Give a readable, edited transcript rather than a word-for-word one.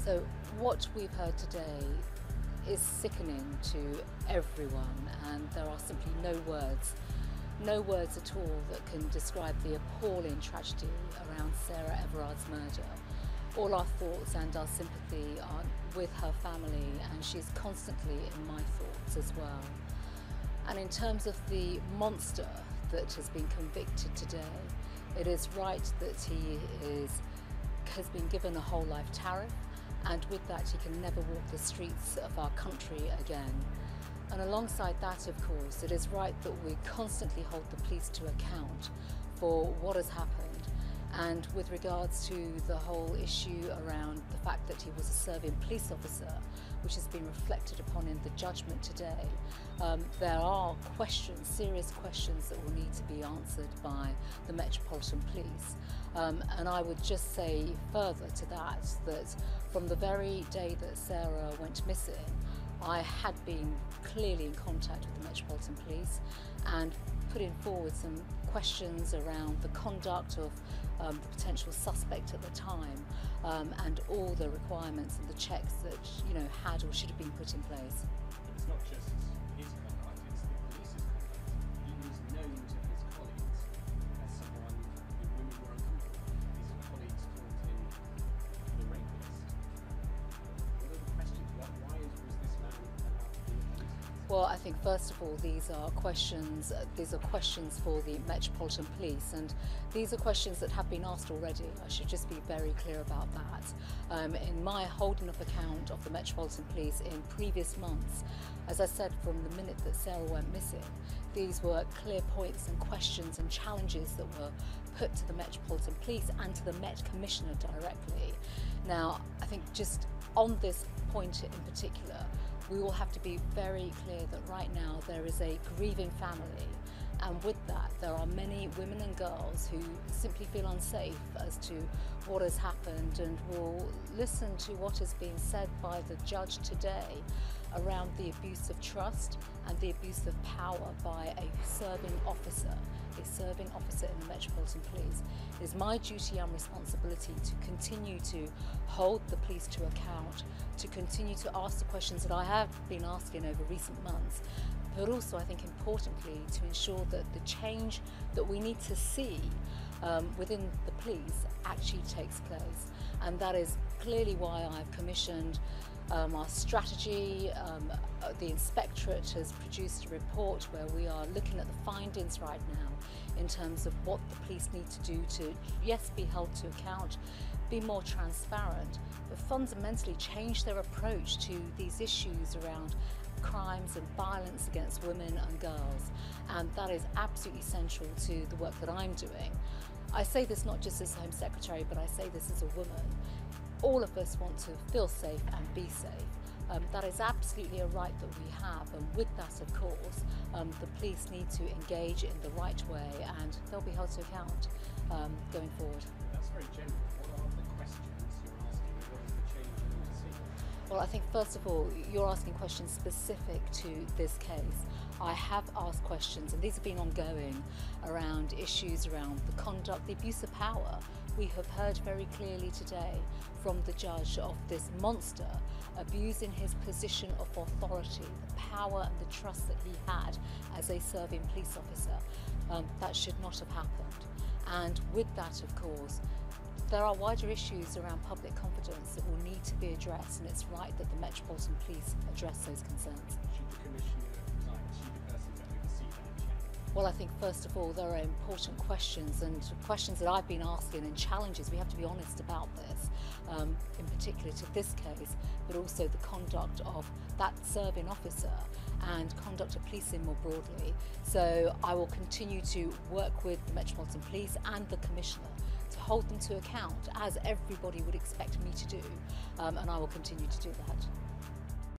So what we've heard today is sickening to everyone, and there are simply no words at all that can describe the appalling tragedy around Sarah Everard's murder. All our thoughts and our sympathy are with her family, and she's constantly in my thoughts as well. And in terms of the monster that has been convicted today, it is right that he has been given a whole life tariff, and with that he can never walk the streets of our country again. And alongside that, of course, it is right that we constantly hold the police to account for what has happened. And with regards to the whole issue around the fact that he was a serving police officer, which has been reflected upon in the judgment today, there are questions, serious questions that will need to be answered by the Metropolitan Police. And I would just say further to that, that from the very day that Sarah went missing, I had been clearly in contact with the Metropolitan Police and putting forward some questions around the conduct of the potential suspect at the time, and all the requirements and the checks that had or should have been put in place. It's not just his conduct, it's the police's conduct. He was known to his colleagues as someone who women were uncomfortable. His colleagues called him the rapist. What are the questions? Why was this man allowed to be a policeman? Well, I think first of all, these are questions for the Metropolitan Police, and these are questions that have been asked already. I should just be very clear about that. In my holding of account of the Metropolitan Police in previous months, as I said, from the minute that Sarah went missing, these were clear points and questions and challenges that were put to the Metropolitan Police and to the Met Commissioner directly. Now, I think just on this point in particular, we will have to be very clear that right now there is a grieving family, and with that there are many women and girls who simply feel unsafe as to what has happened, and will listen to what has been said by the judge today around the abuse of trust and the abuse of power by a serving officer in the Metropolitan Police. It is my duty and responsibility to continue to hold the police to account, to continue to ask the questions that I have been asking over recent months, but also, I think importantly, to ensure that the change that we need to see within the police actually takes place. And that is clearly why I've commissioned our strategy. The Inspectorate has produced a report where we are looking at the findings right now in terms of what the police need to do to, yes, be held to account, be more transparent, but fundamentally change their approach to these issues around crimes and violence against women and girls. And that is absolutely central to the work that I'm doing. I say this not just as Home Secretary, but I say this as a woman. All of us want to feel safe and be safe. That is absolutely a right that we have, and with that, of course, the police need to engage in the right way, and they'll be held to account going forward. That's very general. What are the questions you're asking, and what is the change you want to see? Well, I think first of all, you're asking questions specific to this case. I have asked questions, and these have been ongoing, around issues around the conduct, the abuse of power. We have heard very clearly today from the judge of this monster abusing his position of authority, the power and the trust that he had as a serving police officer. That should not have happened. And with that, of course, there are wider issues around public confidence that will need to be addressed, and it's right that the Metropolitan Police address those concerns. Should the Commissioner resign? Is she the person to oversee that change? Well, I think first of all there are important questions, and questions that I've been asking, and challenges. We have to be honest about this, in particular to this case, but also the conduct of that serving officer and conduct of policing more broadly. So I will continue to work with the Metropolitan Police and the Commissioner to hold them to account, as everybody would expect me to do, and I will continue to do that.